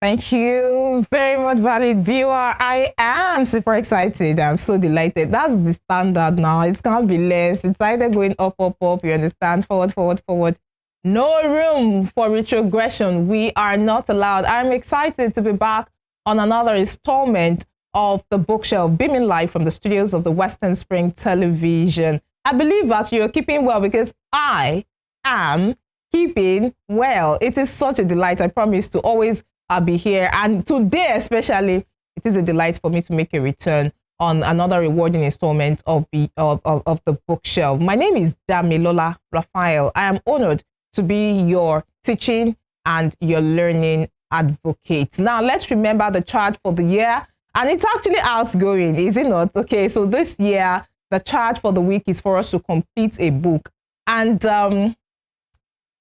Thank you very much, valid viewer. I am super excited. I'm so delighted. That's the standard now. It can't be less. It's either going up, up, up. You understand? Forward, forward, forward. No room for retrogression. We are not allowed. I'm excited to be back on another installment of the bookshelf, beaming live from the studios of the Western Spring Television. I believe that you're keeping well because I am keeping well. It is such a delight. I promise to always be here, and today especially it is a delight for me to make a return on another rewarding installment of the bookshelf. My name is Damilola Raphael. I am honored to be your teaching and your learning advocate. Now let's remember the charge for the year, and it's actually outgoing, is it not? Okay, so this year the charge for the week is for us to complete a book, and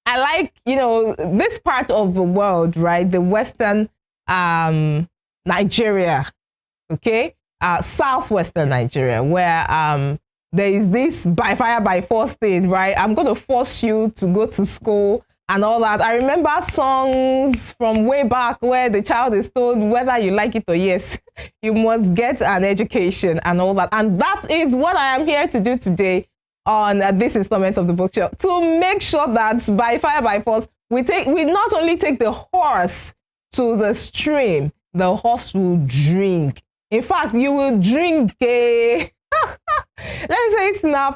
I like, this part of the world, right? The Western Nigeria, okay? Southwestern Nigeria, where there is this by fire, by force thing, right? I'm going to force you to go to school and all that. I remember songs from way back where the child is told whether you like it or yes, you must get an education and all that. And that is what I am here to do today on this installment of the bookshelf, to make sure that by fire by force we not only take the horse to the stream, the horse will drink. In fact, you will drink let me say it now,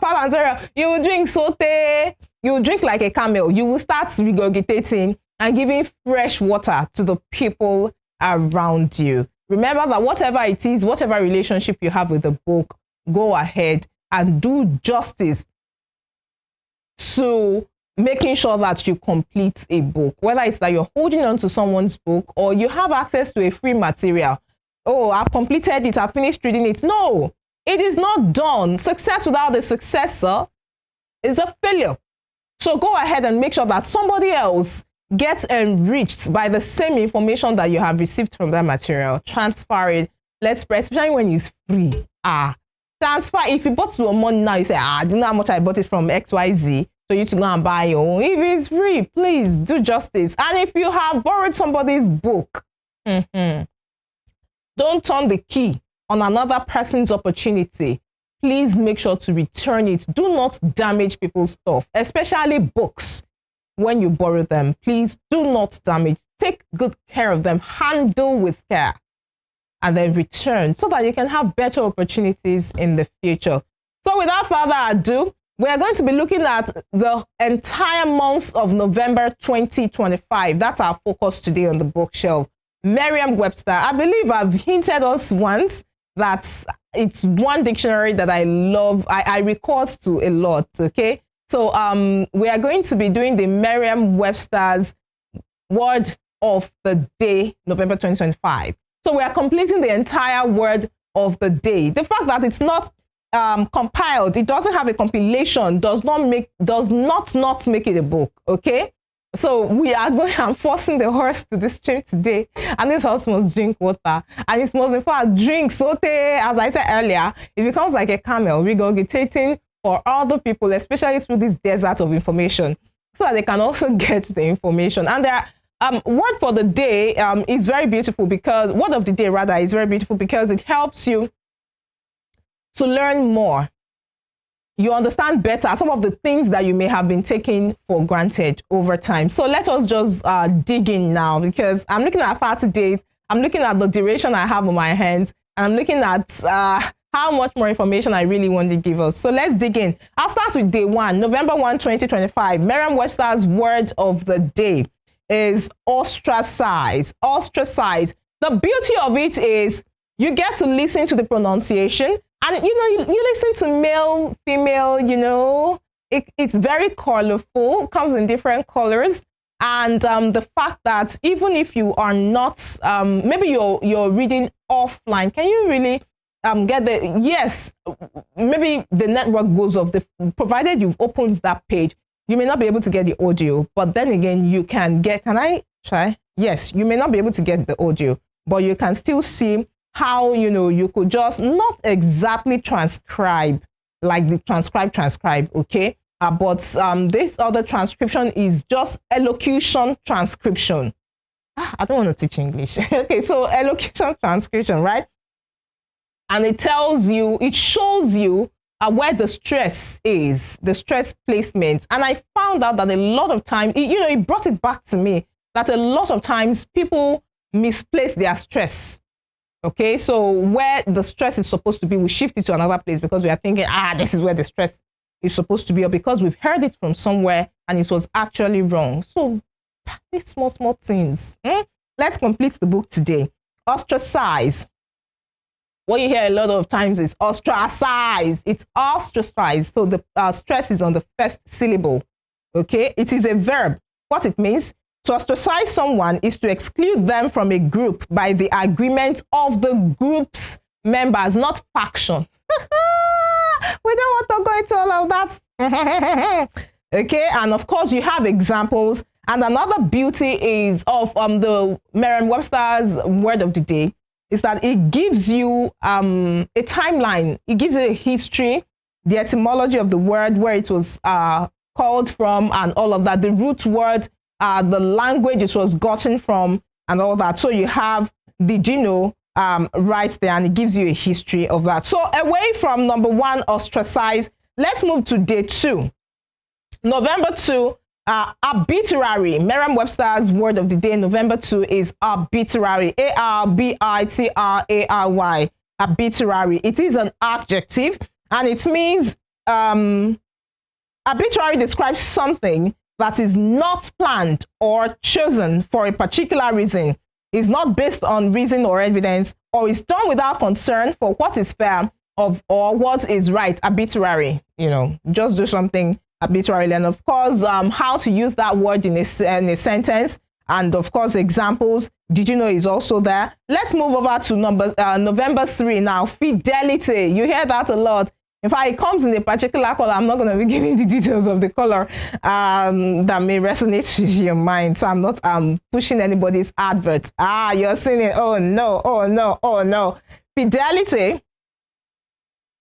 you will drink saute, you will drink like a camel. You will start regurgitating and giving fresh water to the people around you. Remember that whatever it is, whatever relationship you have with the book, go ahead and do justice to making sure that you complete a book, whether it's that you're holding on to someone's book or you have access to a free material. Oh, I've completed it, I've finished reading it. No, it is not done. Success without a successor is a failure. So go ahead and make sure that somebody else gets enriched by the same information that you have received from that material. Transfer it. Let's press, especially when it's free. Transfer. If you bought your money now, you say, do you know how much I bought it from XYZ? So you to go and buy your own. If it's free, please do justice. And if you have borrowed somebody's book, don't turn the key on another person's opportunity. Please make sure to return it. Do not damage people's stuff, especially books. When you borrow them, please do not damage. Take good care of them. Handle with care. And then return so that you can have better opportunities in the future. So without further ado, we are going to be looking at the entire month of November 2025. That's our focus today on the bookshelf. Merriam Webster. I believe I've hinted us once that it's one dictionary that I love. I record to a lot, okay? So we are going to be doing the Merriam Webster's word of the day, November 2025. So we are completing the entire word of the day. The fact that it's not compiled, it doesn't have a compilation, does not make it a book, okay? So we are going and forcing the horse to the stream today, and this horse must drink water, and it must in fact drink saute. As I said earlier, it becomes like a camel, regurgitating for other people, especially through this desert of information, so that they can also get the information. And there are word for the day is very beautiful because word of the day rather is very beautiful because it helps you to learn more. You understand better some of the things that you may have been taking for granted over time. So let us just dig in now, because I'm looking at 30 days. I'm looking at the duration I have on my hands, and I'm looking at how much more information I really want to give us. So let's dig in. I'll start with day 1, November 1, 2025. Merriam Webster's word of the day is ostracize. Ostracize. The beauty of it is you get to listen to the pronunciation, and you listen to male, female, it's very colorful, comes in different colors. And the fact that even if you are not, maybe you're reading offline, can you really get the, yes, maybe the network goes off, provided you've opened that page, you may not be able to get the audio, but then again, you can get, can I try? Yes, you may not be able to get the audio, but you can still see how, you could just not exactly transcribe, like the transcribe, okay? But this other transcription is just elocution transcription. I don't want to teach English. Okay, so elocution transcription, right? And it tells you, it shows you where the stress is, the stress placement. And I found out that a lot of times, it brought it back to me that a lot of times people misplace their stress. Okay, so where the stress is supposed to be, we shift it to another place because we are thinking, this is where the stress is supposed to be, or because we've heard it from somewhere and it was actually wrong. So these small things. Let's complete the book today. Ostracize. What you hear a lot of times is ostracize. It's ostracized. So the stress is on the first syllable. Okay, it is a verb. What it means: to ostracize someone is to exclude them from a group by the agreement of the group's members, not faction. We don't want to go into all of that. Okay, and of course you have examples. And another beauty is of the Merriam Webster's word of the day is that it gives you a timeline. It gives you a history, the etymology of the word, where it was called from, and all of that, the root word, the language it was gotten from, and all that. So you have the right there, and it gives you a history of that. So away from number 1, ostracize, let's move to day 2. November 2, arbitrary. Merriam Webster's word of the day, November 2, is arbitrary. A-R-B-I-T-R-A-R-Y. Arbitrary. It is an adjective, and it means arbitrary describes something that is not planned or chosen for a particular reason, is not based on reason or evidence, or is done without concern for what is fair or what is right. Arbitrary. Just do something arbitrarily. And of course, how to use that word in a sentence, and of course examples. Did you know is also there. Let's move over to November 3 now. Fidelity. You hear that a lot. In fact, it comes in a particular color. I'm not going to be giving the details of the color that may resonate with your mind. So I'm not pushing anybody's advert. You're seeing it. Oh no, oh no, oh no. Fidelity.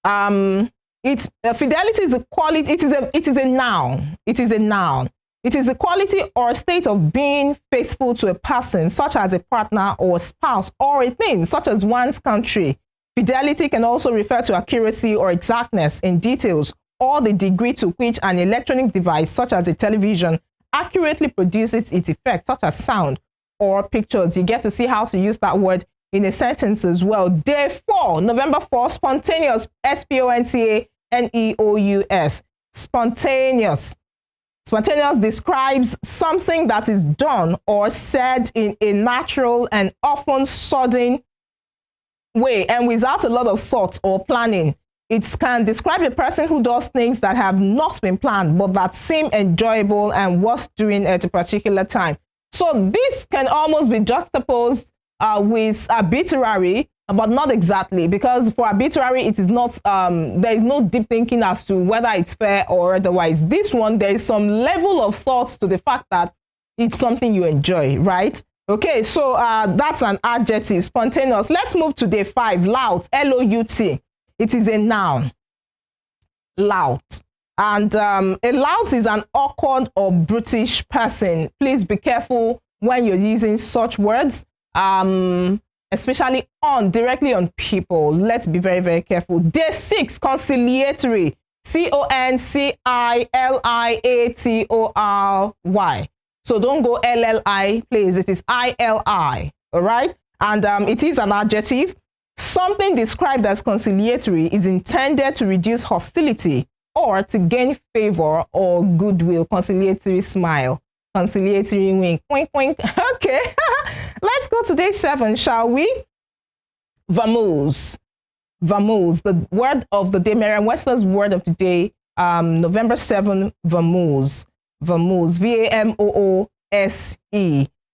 Fidelity is a quality. It is a noun. It is a noun. It is a quality or state of being faithful to a person, such as a partner or spouse, or a thing, such as one's country. Fidelity can also refer to accuracy or exactness in details, or the degree to which an electronic device, such as a television, accurately produces its effect, such as sound or pictures. You get to see how to use that word in a sentence as well. Day 4, November 4, spontaneous. S-P-O-N-T-A-N-E-O-U-S. Spontaneous. Spontaneous describes something that is done or said in a natural and often sudden way and without a lot of thought or planning. It can describe a person who does things that have not been planned but that seem enjoyable and worth doing at a particular time. So this can almost be juxtaposed with arbitrary, but not exactly, because for arbitrary it is not there is no deep thinking as to whether it's fair or otherwise. This one, there is some level of thought to the fact that it's something you enjoy, right? Okay, so that's an adjective. Spontaneous. Let's move to day 5. Lout. L-O-U-T. It is a noun. Lout. And a lout is an awkward or brutish person. Please be careful when you're using such words, especially directly on people. Let's be very, very careful. Day 6, conciliatory. C-O-N-C-I-L-I-A-T-O-R-Y. So don't go L-L-I, please. It is I-L-I. All right. And it is an adjective. Something described as conciliatory is intended to reduce hostility or to gain favor or goodwill. Conciliatory smile. Conciliatory wink. Wink, wink. Okay. Let's go to day 7, shall we? Vamoose. Vamoose. The word of the day, Merriam Webster's word of the day, November 7, vamoose. Vamoose. V-A-M-O-O-S-E.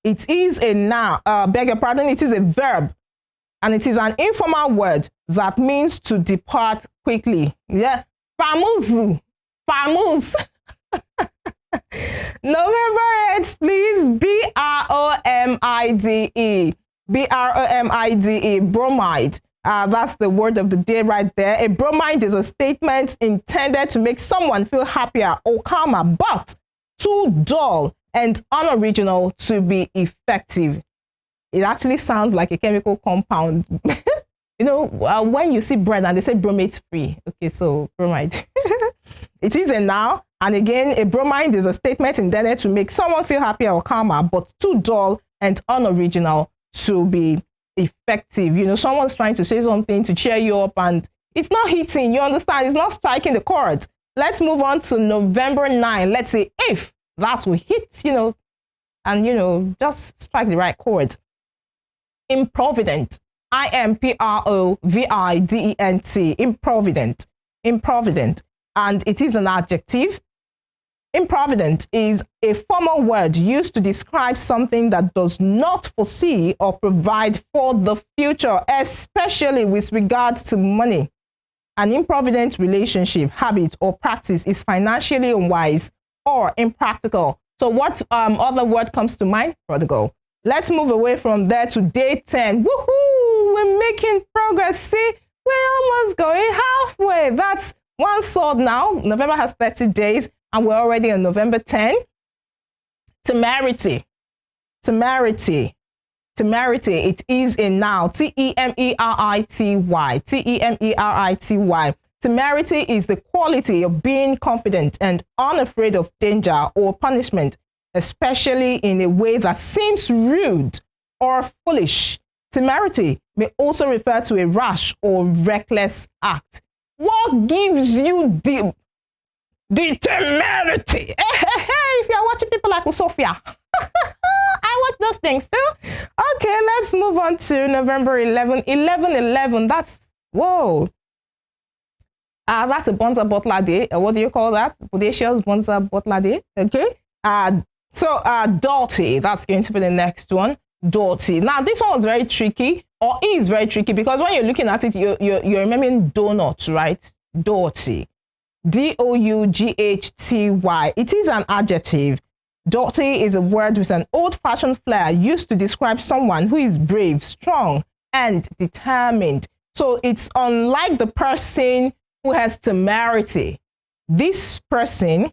It is a noun. Beg your pardon. It is a verb. And it is an informal word that means to depart quickly. Yeah. Vamoose. Vamoose. November 8, please. B-R-O-M-I-D-E. B-R-O-M-I-D-E. Bromide. That's the word of the day right there. A bromide is a statement intended to make someone feel happier or calmer, but too dull and unoriginal to be effective. It actually sounds like a chemical compound. You know, when you see bread and they say bromate free. Okay, so bromide. It is a noun. And again, a bromide is a statement intended to make someone feel happier or calmer, but too dull and unoriginal to be effective. You know, someone's trying to say something to cheer you up and it's not hitting. You understand? It's not striking the chord. Let's move on to November 9. Let's see if that will hit, you know, and, you know, just strike the right chord. Improvident. Improvident. Improvident. Improvident. And it is an adjective. Improvident is a formal word used to describe something that does not foresee or provide for the future, especially with regard to money. An improvident relationship, habit, or practice is financially unwise or impractical. So what other word comes to mind? Prodigal. Let's move away from there to day 10. Woohoo! We're making progress. See, we're almost going halfway. That's one third now. November has 30 days and we're already on November 10. Temerity. Temerity. Temerity. It is a noun. T-E-M-E-R-I-T-Y. T-E-M-E-R-I-T-Y. Temerity is the quality of being confident and unafraid of danger or punishment, especially in a way that seems rude or foolish. Temerity may also refer to a rash or reckless act. What gives you the temerity? If you're watching people like Sophia, I watch those things too. Okay, let's move on to November 11. 11/11. That's whoa. That's a Bonza Butler Day. What do you call that? Bodacious Bonza Butler Day. Okay. Dirty. That's going to be the next one. Dirty. Now, this one was very tricky, or is very tricky, because when you're looking at it, you're remembering donuts, right? Dirty. D-O-U-G-H-T-Y. It is an adjective. Dirty is a word with an old-fashioned flair used to describe someone who is brave, strong, and determined. So it's unlike the person who has temerity. This person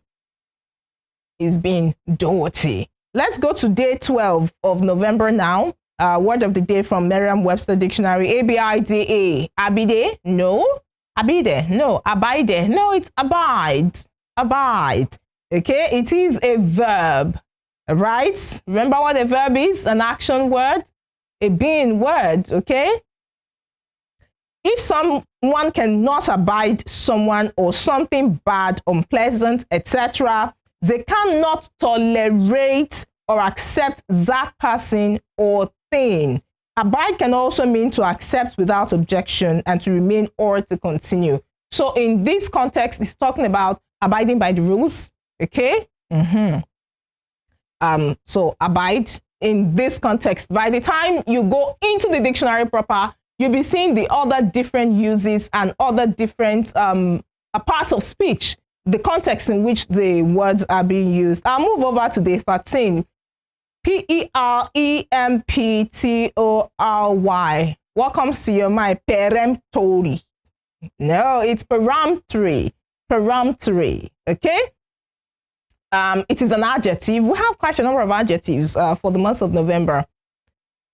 is being dirty. Let's go to day 12 of November now. Word of the day from Merriam Webster's dictionary. A-B-I-D-A. Abide? No. Abide? No. Abide? No, it's abide. Abide. Okay, it is a verb, right? Remember what a verb is? An action word, a being word, okay? If someone cannot abide someone or something bad, unpleasant, etc., they cannot tolerate or accept that person or thing. Abide can also mean to accept without objection and to remain or to continue. So in this context, it's talking about abiding by the rules, okay? So abide in this context. By the time you go into the dictionary proper, you'll be seeing the other different uses and other different parts of speech, the context in which the words are being used. I'll move over to day 13. P-E-R-E-M-P-T-O-R-Y. What comes to your mind? Peremptory. No, it's peremptory. Peremptory. Okay? It is an adjective. We have quite a number of adjectives for the month of November.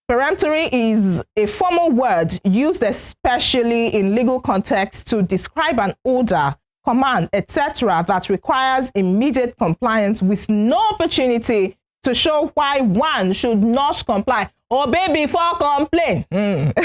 Peremptory is a formal word used especially in legal context to describe an order, command, etc. that requires immediate compliance with no opportunity to show why one should not comply. Obey before complain. It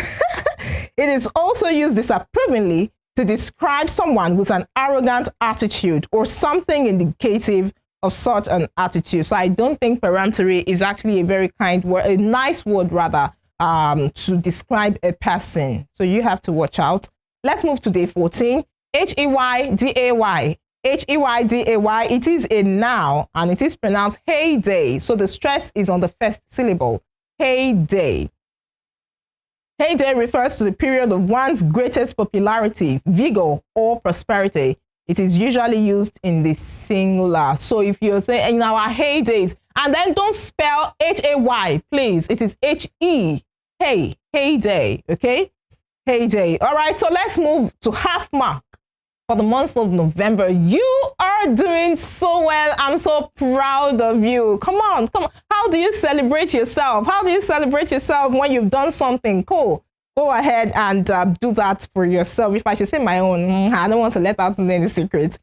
is also used disapprovingly to describe someone with an arrogant attitude or something indicative of such an attitude. So I don't think peremptory is actually a very kind word, a nice word rather, to describe a person. So you have to watch out. Let's move to day 14. H-E-Y-D-A-Y. H-E-Y-D-A-Y. It is a noun and it is pronounced heyday. So the stress is on the first syllable. Heyday. Heyday refers to the period of one's greatest popularity, vigor, or prosperity. It is usually used in the singular. So if you're saying in our heydays, and then don't spell H-A-Y, please. It is H-E. Heyday. Okay? Heyday. All right, so let's move to half mark for the month of November. You are doing so well. I'm so proud of you. Come on, come on. How do you celebrate yourself? How do you celebrate yourself when you've done something cool? Go ahead and do that for yourself. If I should say my own, I don't want to let out any secrets.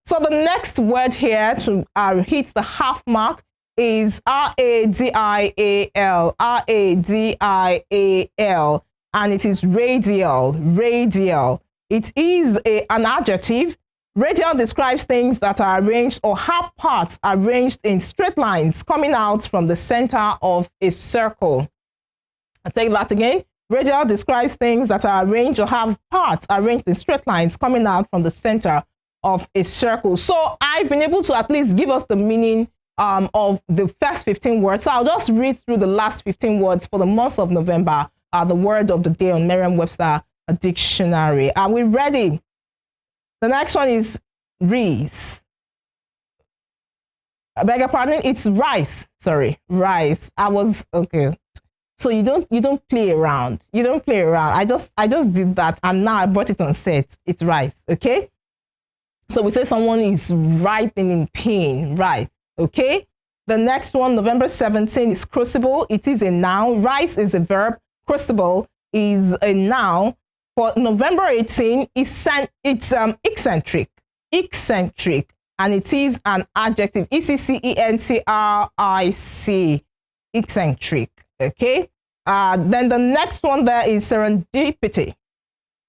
So the next word here to hit the half mark is radial, radial, and it is radial, radial. It is an adjective. Radial describes things that are arranged or have parts arranged in straight lines coming out from the center of a circle. I'll take that again. Radial describes things that are arranged or have parts arranged in straight lines coming out from the center of a circle. So I've been able to at least give us the meaning of the first 15 words. So I'll just read through the last 15 words for the month of November, the word of the day on Merriam Webster's dictionary. Are we ready? The next one is rice. I beg your pardon, it's rice. Sorry, rice. Okay. So you don't play around. You don't play around. I just did that and now I brought it on set. It's rice, okay? So we say someone is writhing in pain, right? Okay. The next one, November 17, is crucible. It is a noun. Rice is a verb. Crucible is a noun. For November 18, it's eccentric, eccentric, and it is an adjective. ECCENTRIC, eccentric. Okay. Then the next one there is serendipity.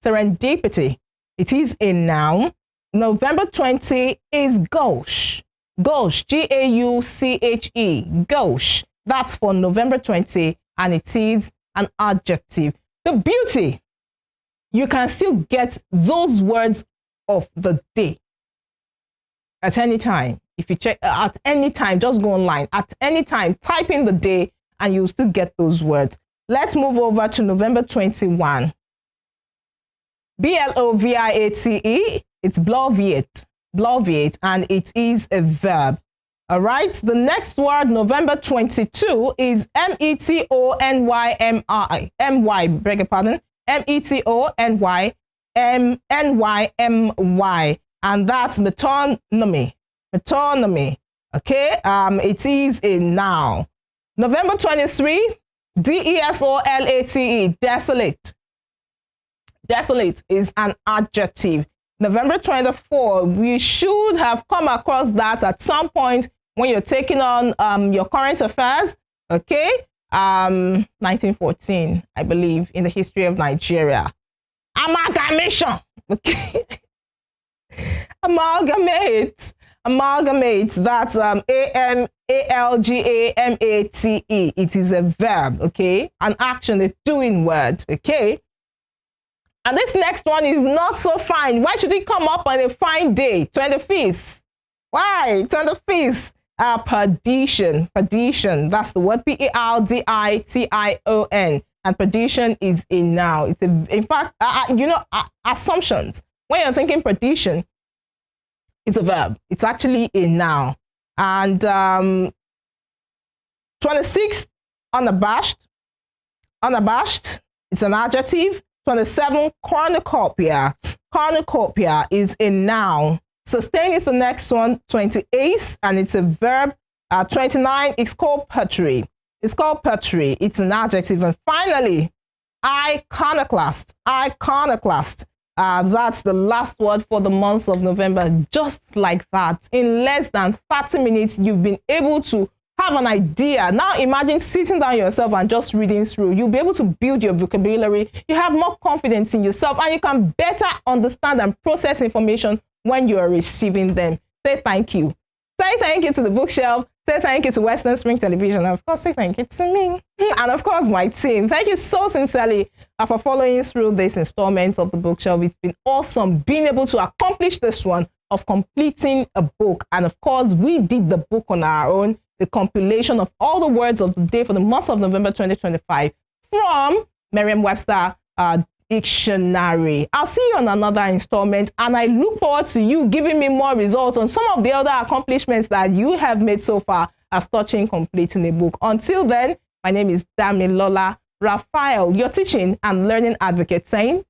Serendipity. It is a noun. November 20 is gauche. Gauche, G-A-U-C-H-E, gauche. That's for November 20, and it is an adjective. The beauty, you can still get those words of the day at any time. If you check at any time, just go online. At any time, type in the day, and you'll still get those words. Let's move over to November 21. B-L-O-V-I-A-T-E. It's bloviate, bloviate, and it is a verb. All right. The next word, November 22, is M-E-T-O-N-Y-M-I. M-Y, beg your pardon. M-E-T-O-N-Y-M-Y. And that's metonymy. Metonymy. Okay. It is a noun. November 23, D-E-S-O-L-A-T-E, desolate. Desolate is an adjective. November 24, we should have come across that at some point when you're taking on your current affairs. Okay. 1914, I believe, in the history of Nigeria. Amalgamation. Okay. Amalgamate. Amalgamate. That's A-M-A-L-G-A-M-A-T-E. It is a verb. Okay. An action, a doing word. Okay. And this next one is not so fine. Why should it come up on a fine day? 25th. Why? 25th. Perdition. Perdition. That's the word P-A-R-D-I-T-I-O-N. And perdition is a noun. It's in fact, assumptions. When you're thinking perdition, it's a verb. It's actually a noun. And 26th, unabashed. Unabashed. It's an adjective. 27, cornucopia. Cornucopia is a noun. Sustain is the next one. 28, and it's a verb. 29 is called pottery. It's called pottery. It's an adjective. And finally, iconoclast. Iconoclast. That's the last word for the month of November. Just like that, in less than 30 minutes, you've been able to have an idea. Now imagine sitting down yourself and just reading through. You'll be able to build your vocabulary. You have more confidence in yourself, and you can better understand and process information when you are receiving them. Say thank you. Say thank you to the bookshelf. Say thank you to Western Spring Television. And of course, say thank you to me. And of course, my team. Thank you so sincerely for following through this installment of the bookshelf. It's been awesome being able to accomplish this one of completing a book. And of course, we did the book on our own. The compilation of all the words of the day for the month of November 2025 from Merriam Webster's dictionary. I'll see you on another installment, and I look forward to you giving me more results on some of the other accomplishments that you have made so far as touching completing a book. Until then, my name is Damilola Raphael, your teaching and learning advocate, saying